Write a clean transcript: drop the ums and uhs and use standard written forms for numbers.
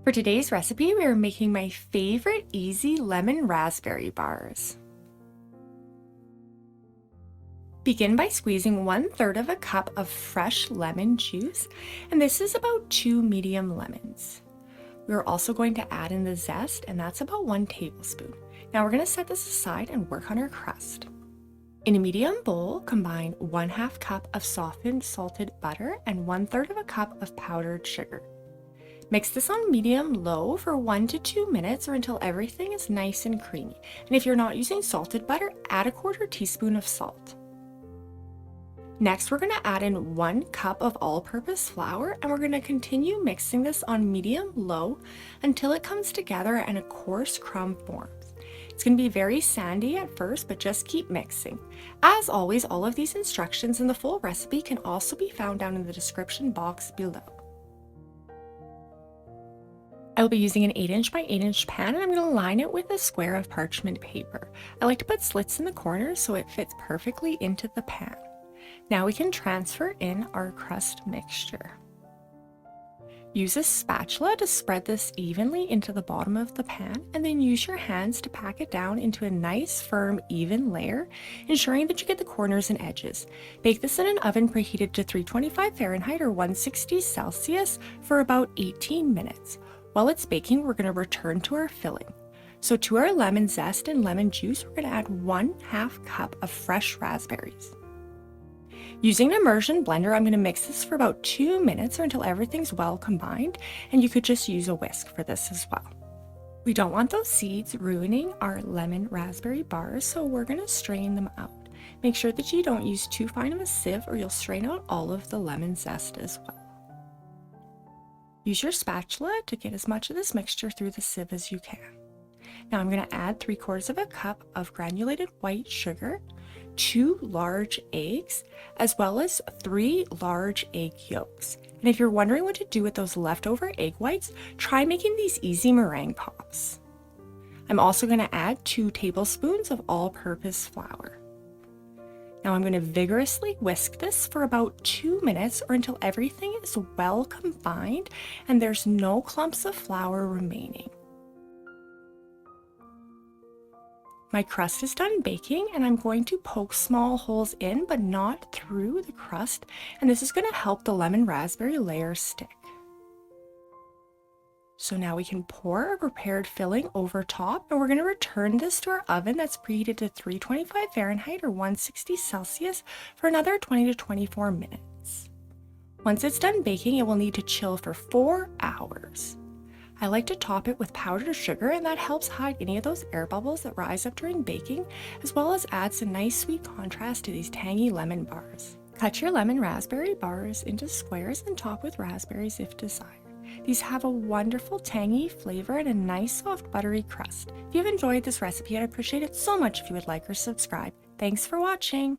For today's recipe, we are making my favorite easy lemon raspberry bars. Begin by squeezing 1/3 of a cup of fresh lemon juice, and this is about 2 medium lemons. We're also going to add in the zest, and that's about 1 tablespoon. Now we're going to set this aside and work on our crust. In a medium bowl, combine 1/2 cup of softened salted butter and 1/3 of a cup of powdered sugar. Mix this on medium-low for 1 to 2 minutes or until everything is nice and creamy. And if you're not using salted butter, add a 1/4 teaspoon of salt. Next, we're going to add in 1 cup of all-purpose flour, and we're going to continue mixing this on medium-low until it comes together and a coarse crumb forms. It's going to be very sandy at first, but just keep mixing. As always, all of these instructions and the full recipe can also be found down in the description box below. I will be using an 8" by 8" pan, and I'm going to line it with a square of parchment paper. I like to put slits in the corners so it fits perfectly into the pan. Now we can transfer in our crust mixture. Use a spatula to spread this evenly into the bottom of the pan, and then use your hands to pack it down into a nice, firm, even layer, ensuring that you get the corners and edges. Bake this in an oven preheated to 325 Fahrenheit or 160 Celsius for about 18 minutes. While it's baking, we're going to return to our filling. So to our lemon zest and lemon juice, we're going to add 1/2 cup of fresh raspberries. Using an immersion blender, I'm going to mix this for about 2 minutes or until everything's well combined, and you could just use a whisk for this as well. We don't want those seeds ruining our lemon raspberry bars, so we're going to strain them out. Make sure that you don't use too fine of a sieve or you'll strain out all of the lemon zest as well. Use your spatula to get as much of this mixture through the sieve as you can. Now I'm going to add 3/4 of a cup of granulated white sugar, 2 large eggs, as well as 3 large egg yolks. And if you're wondering what to do with those leftover egg whites, try making these easy meringue pops. I'm also going to add 2 tablespoons of all-purpose flour. Now I'm going to vigorously whisk this for about 2 minutes or until everything is well combined and there's no clumps of flour remaining. My crust is done baking, and I'm going to poke small holes in but not through the crust, and this is going to help the lemon raspberry layer stick. So now we can pour our prepared filling over top, and we're going to return this to our oven that's preheated to 325 Fahrenheit or 160 Celsius for another 20 to 24 minutes. Once it's done baking, it will need to chill for 4 hours. I like to top it with powdered sugar, and that helps hide any of those air bubbles that rise up during baking, as well as adds a nice sweet contrast to these tangy lemon bars. Cut your lemon raspberry bars into squares and top with raspberries if desired. These have a wonderful tangy flavor and a nice soft buttery crust. If you've enjoyed this recipe, I'd appreciate it so much if you would like or subscribe. Thanks for watching!